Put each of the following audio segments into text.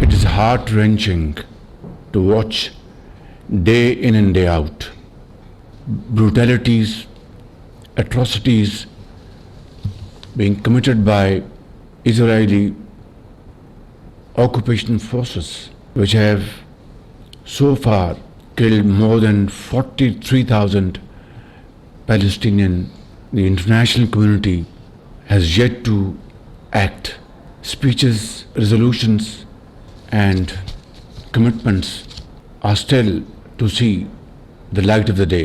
It is heart-wrenching to watch day in and day out brutalities, atrocities being committed by Israeli occupation forces, which have so far killed more than 43,000 Palestinians. The international community has yet to act. Speeches, resolutions and commitments are still to see the light of the day.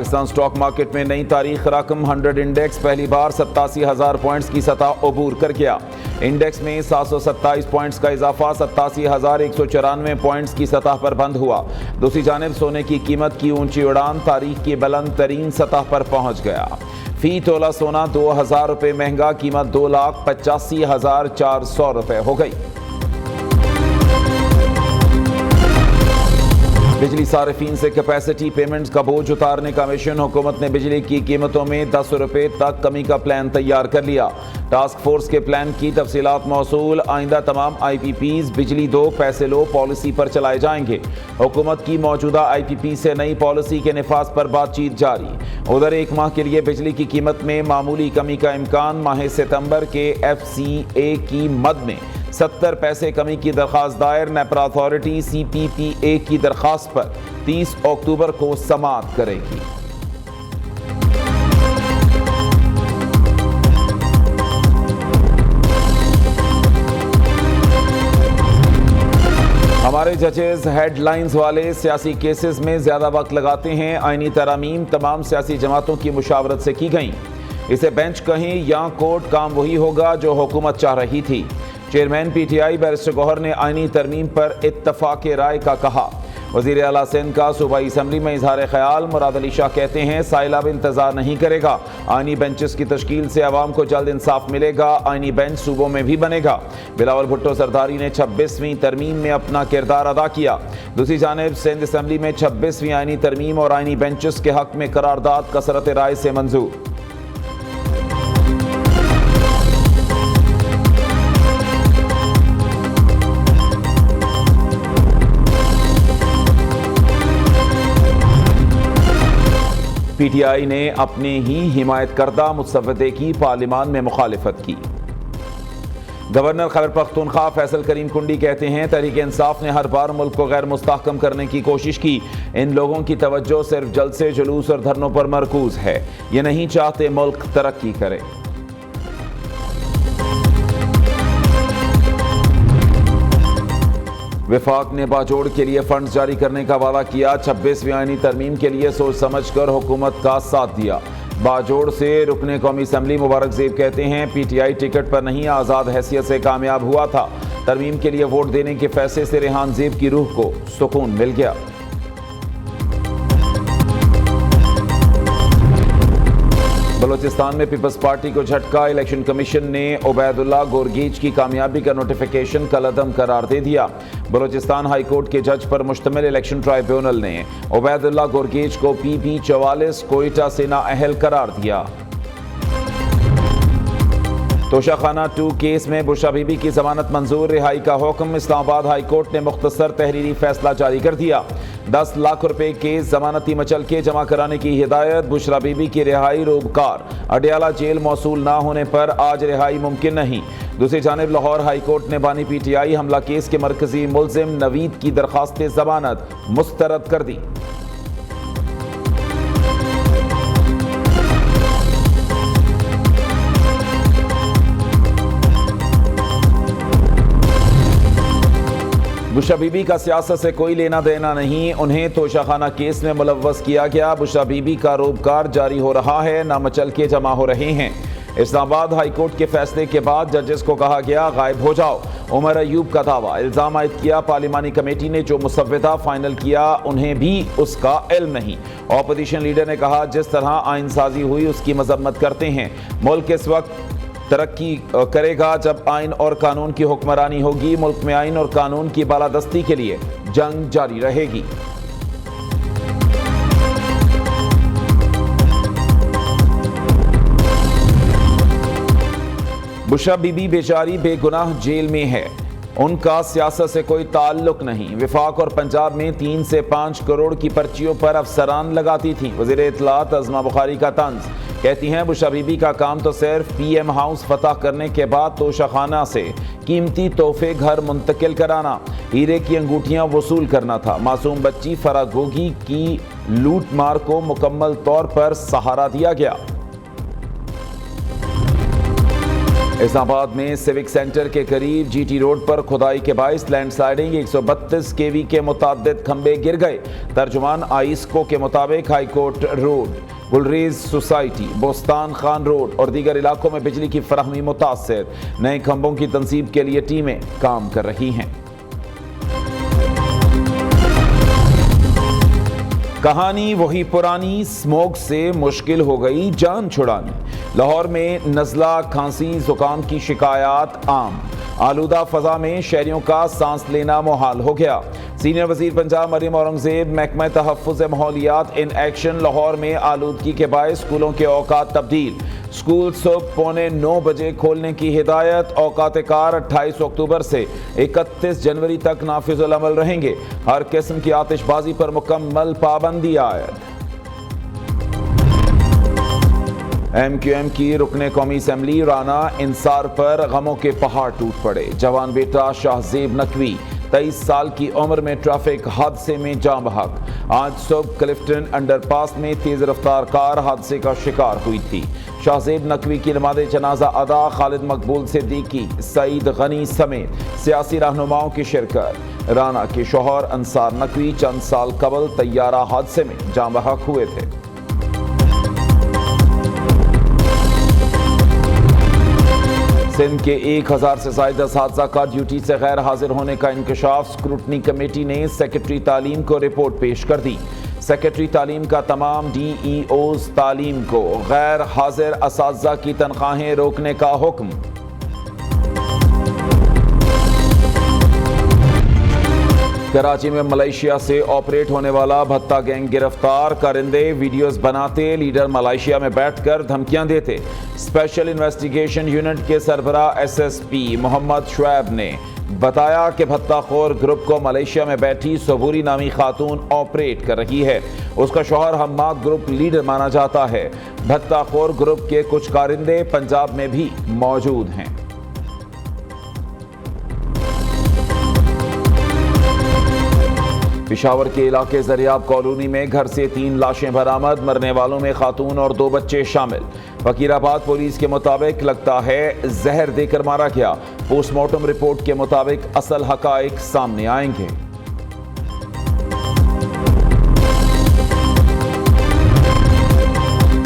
Pakistan stock market میں نئی تاریخ رقم 100 index پہلی بار 87,000 points کی سطح عبور کر گیا۔ انڈیکس میں 727 پوائنٹس کا اضافہ 87,194 پوائنٹس کی سطح پر بند ہوا۔ دوسری جانب سونے کی قیمت کی اونچی اڑان تاریخ کی بلند ترین سطح پر پہنچ گیا۔ فی تولہ سونا 2,000 روپے مہنگا، قیمت 2,85,400 روپے ہو گئی۔ بجلی صارفین سے کیپیسٹی پیمنٹس کا بوجھ اتارنے کا مشن، حکومت نے بجلی کی قیمتوں میں 10 روپے تک کمی کا پلان تیار کر لیا۔ ٹاسک فورس کے پلان کی تفصیلات موصول، آئندہ تمام آئی پی پیز بجلی دو پیسے لو پالیسی پر چلائے جائیں گے۔ حکومت کی موجودہ آئی پی پی سے نئی پالیسی کے نفاذ پر بات چیت جاری۔ ادھر ایک ماہ کے لیے بجلی کی قیمت میں معمولی کمی کا امکان، ماہ ستمبر کے ایف سی اے کی مد میں 70 پیسے کمی کی درخواست دائر، نیپرا اتھارٹی سی پی پی اے کی درخواست پر 30 اکتوبر کو سماعت کرے گی۔ ہمارے ججز ہیڈ لائنز والے سیاسی کیسز میں زیادہ وقت لگاتے ہیں، آئینی ترامیم تمام سیاسی جماعتوں کی مشاورت سے کی گئیں۔ اسے بینچ کہیں یا کورٹ، کام وہی ہوگا جو حکومت چاہ رہی تھی۔ Chairman P T I barrister Gohar نے آئینی ترمیم پر اتفاق رائے کا کہا۔ وزیر اعلیٰ سندھ کا صوبائی اسمبلی میں اظہار خیال، مراد علی شاہ کہتے ہیں سائل اب انتظار نہیں کرے گا، آئینی بینچز کی تشکیل سے عوام کو جلد انصاف ملے گا، آئینی بینچ صوبوں میں بھی بنے گا۔ بلاول بھٹو سرداری نے 26ویں ترمیم میں اپنا کردار ادا کیا۔ دوسری جانب سندھ اسمبلی میں 26ویں آئینی ترمیم اور آئینی بینچز کے حق میں قرارداد کثرت رائے سے منظور۔ پی ٹی آئی نے اپنے ہی حمایت کردہ مسودے کی پارلیمان میں مخالفت کی۔ گورنر خیبر پختونخوا فیصل کریم کنڈی کہتے ہیں تحریک انصاف نے ہر بار ملک کو غیر مستحکم کرنے کی کوشش کی، ان لوگوں کی توجہ صرف جلسے، جلوس اور دھرنوں پر مرکوز ہے، یہ نہیں چاہتے ملک ترقی کرے۔ وفاق نے باجوڑ کے لیے فنڈز جاری کرنے کا وعدہ کیا، 26ویں آئینی ترمیم کے لیے سوچ سمجھ کر حکومت کا ساتھ دیا۔ باجوڑ سے رکن قومی اسمبلی مبارک زیب کہتے ہیں پی ٹی آئی ٹکٹ پر نہیں آزاد حیثیت سے کامیاب ہوا تھا، ترمیم کے لیے ووٹ دینے کے فیصلے سے ریحان زیب کی روح کو سکون مل گیا۔ بلوچستان میں پیپلز پارٹی کو جھٹکا، الیکشن کمیشن نے عبید اللہ گورگیج کی کامیابی کا نوٹیفیکیشن کالعدم قرار دے دیا۔ بلوچستان ہائی کورٹ کے جج پر مشتمل الیکشن ٹرائیبیونل نے عبید اللہ گورگیج کو پی پی 44 کوئٹہ سے نااہل قرار دیا۔ توشہ خانہ 2 کیس میں بشرا بی بی کی ضمانت منظور، رہائی کا حکم، اسلام آباد ہائی کورٹ نے مختصر تحریری فیصلہ جاری کر دیا۔ 10 لاکھ روپے کے ضمانتی مچل کے جمع کرانے کی ہدایت، بشرا بی بی کی رہائی روبکار، اڈیالہ جیل موصول نہ ہونے پر آج رہائی ممکن نہیں۔ دوسری جانب لاہور ہائی کورٹ نے بانی پی ٹی آئی حملہ کیس کے مرکزی ملزم نوید کی درخواست ضمانت مسترد کر دی۔ بشرا بی بی کا سیاست سے کوئی لینا دینا نہیں، انہیں توشہ خانہ کیس میں ملوث کیا گیا۔ بشرا بی بی کا روبکار جاری ہو رہا ہے، نامچل کے جمع ہو رہے ہیں۔ اسلام آباد ہائی کورٹ کے فیصلے کے بعد ججز کو کہا گیا غائب ہو جاؤ۔ عمر ایوب کا دعویٰ، الزام عائد کیا پارلیمانی کمیٹی نے جو مسودہ فائنل کیا انہیں بھی اس کا علم نہیں۔ اپوزیشن لیڈر نے کہا جس طرح آئین سازی ہوئی اس کی مذمت کرتے ہیں، ملک اس وقت ترقی کرے گا جب آئین اور قانون کی حکمرانی ہوگی، ملک میں آئین اور قانون کی بالادستی کے لیے جنگ جاری رہے گی۔ بشرا بی بی بیچاری بے گناہ جیل میں ہے، ان کا سیاست سے کوئی تعلق نہیں۔ وفاق اور پنجاب میں 3 سے 5 کروڑ کی پرچیوں پر افسران لگاتی تھیں۔ وزیر اطلاعات عظمیٰ بخاری کا طنز، کہتی ہیں بشرا بی بی کا کام تو صرف پی ایم ہاؤس فتح کرنے کے بعد توشہ خانہ سے قیمتی تحفے گھر منتقل کرانا، ہیرے کی انگوٹھیاں وصول کرنا تھا۔ معصوم بچی فرا گوگی کی لوٹ مار کو مکمل طور پر سہارا دیا گیا۔ اسلام آباد میں سیوک سینٹر کے قریب جی ٹی روڈ پر کھدائی کے باعث لینڈ سلائیڈنگ 132 kV کے متعدد کھمبے گر گئے. ترجمان آئیسکو کے مطابق high court road, Gulrez society, Bostan Khan road اور دیگر علاقوں میں بجلی کی فراہمی متاثر. نئے کھمبوں کی تنصیب کے لیے ٹیمیں کام کر رہی ہیں. کہانی وہی پرانی، اسموگ سے مشکل ہو گئی جان چھڑانی. لاہور میں نزلہ، کھانسی، زکام کی شکایات عام. آلودہ فضا میں شہریوں کا سانس لینا محال ہو گیا. سینئر وزیر پنجاب مریم اورنگزیب محکمہ تحفظ ماحولیات ان ایکشن. لاہور میں آلودگی کے باعث اسکولوں کے اوقات تبدیل. اسکول صبح 8:45 بجے کھولنے کی ہدایت. اوقات کار 28 اکتوبر سے 31 جنوری تک نافذ العمل رہیں گے. ہر قسم کی آتش بازی پر مکمل پابندی عائد. ایم کیو ایم کی رکن قومی اسمبلی رانا انصار پر غموں کے پہاڑ ٹوٹ پڑے. جوان بیٹا شاہزیب نقوی 23 سال کی عمر میں ٹریفک حادثے میں جاں بحق. آج صبح کلفٹن انڈر پاس میں تیز رفتار کار حادثے کا شکار ہوئی تھی. شاہزیب نقوی کی نماز جنازہ ادا. خالد مقبول صدیقی، سعید غنی سمیت سیاسی رہنماؤں کی شرکت. رانا کے شوہر انصار نقوی چند سال قبل طیارہ حادثے میں جاں بحق ہوئے تھے. سندھ کے 1000 سے زائد اساتذہ کا ڈیوٹی سے غیر حاضر ہونے کا انکشاف. اسکروٹنی کمیٹی نے سیکرٹری تعلیم کو رپورٹ پیش کر دی. سیکرٹری تعلیم کا تمام ڈی ای اوز تعلیم کو غیر حاضر اساتذہ کی تنخواہیں روکنے کا حکم. کراچی میں ملائیشیا سے آپریٹ ہونے والا بھتہ گینگ گرفتار. کارندے ویڈیوز بناتے، لیڈر ملائیشیا میں بیٹھ کر دھمکیاں دیتے. اسپیشل انویسٹیگیشن یونٹ کے سربراہ ایس ایس پی محمد شعیب نے بتایا کہ بھتہ خور گروپ کو ملائیشیا میں بیٹھی صبوری نامی خاتون آپریٹ کر رہی ہے. اس کا شوہر حماد گروپ لیڈر مانا جاتا ہے. بھتہ خور گروپ کے کچھ کارندے پنجاب میں بھی موجود ہیں. پشاور کے علاقے زریاب کالونی میں گھر سے 3 لاشیں برآمد. مرنے والوں میں خاتون اور 2 بچے شامل. فقیر آباد پولیس کے مطابق لگتا ہے زہر دے کر مارا گیا. پوسٹ مارٹم رپورٹ کے مطابق اصل حقائق سامنے آئیں گے.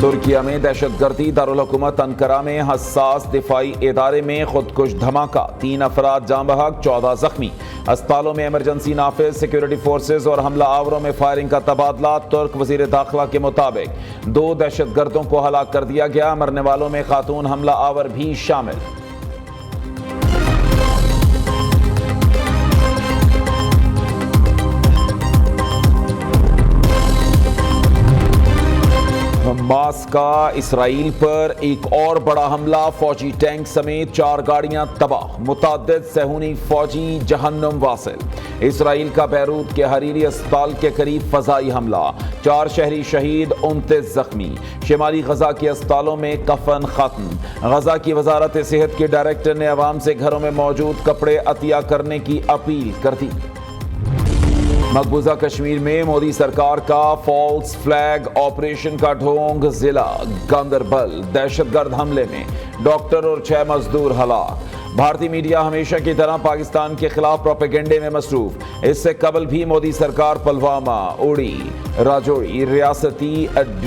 ترکیہ میں دہشت گردی. دارالحکومت انقرہ میں حساس دفاعی ادارے میں خودکش دھماکہ. 3 افراد جاں بحق، 14 زخمی. اسپتالوں میں ایمرجنسی نافذ. سیکیورٹی فورسز اور حملہ آوروں میں فائرنگ کا تبادلہ. ترک وزیر داخلہ کے مطابق 2 دہشت گردوں کو ہلاک کر دیا گیا. مرنے والوں میں خاتون حملہ آور بھی شامل. حماس کا اسرائیل پر ایک اور بڑا حملہ. فوجی ٹینک سمیت 4 گاڑیاں تباہ. متعدد صہیونی فوجی جہنم واصل. اسرائیل کا بیروت کے حریری اسپتال کے قریب فضائی حملہ. 4 شہری شہید، 29 زخمی. شمالی غزہ کے اسپتالوں میں کفن ختم. غزہ کی وزارت صحت کے ڈائریکٹر نے عوام سے گھروں میں موجود کپڑے عطیہ کرنے کی اپیل کر دی. مقبوضہ کشمیر میں مودی سرکار کا فالس فلیگ آپریشن کا ڈھونگ. ضلع گاندربل دہشت گرد حملے میں ڈاکٹر اور 6 مزدور ہلاک. بھارتی میڈیا ہمیشہ کی طرح پاکستان کے خلاف پروپیگنڈے میں مصروف. اس سے قبل بھی مودی سرکار پلوامہ، اوڑی، راجوری، ریاستی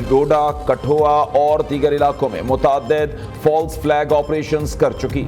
ڈوڈا، کٹھوا اور دیگر علاقوں میں متعدد فالس فلیگ آپریشنز کر چکی.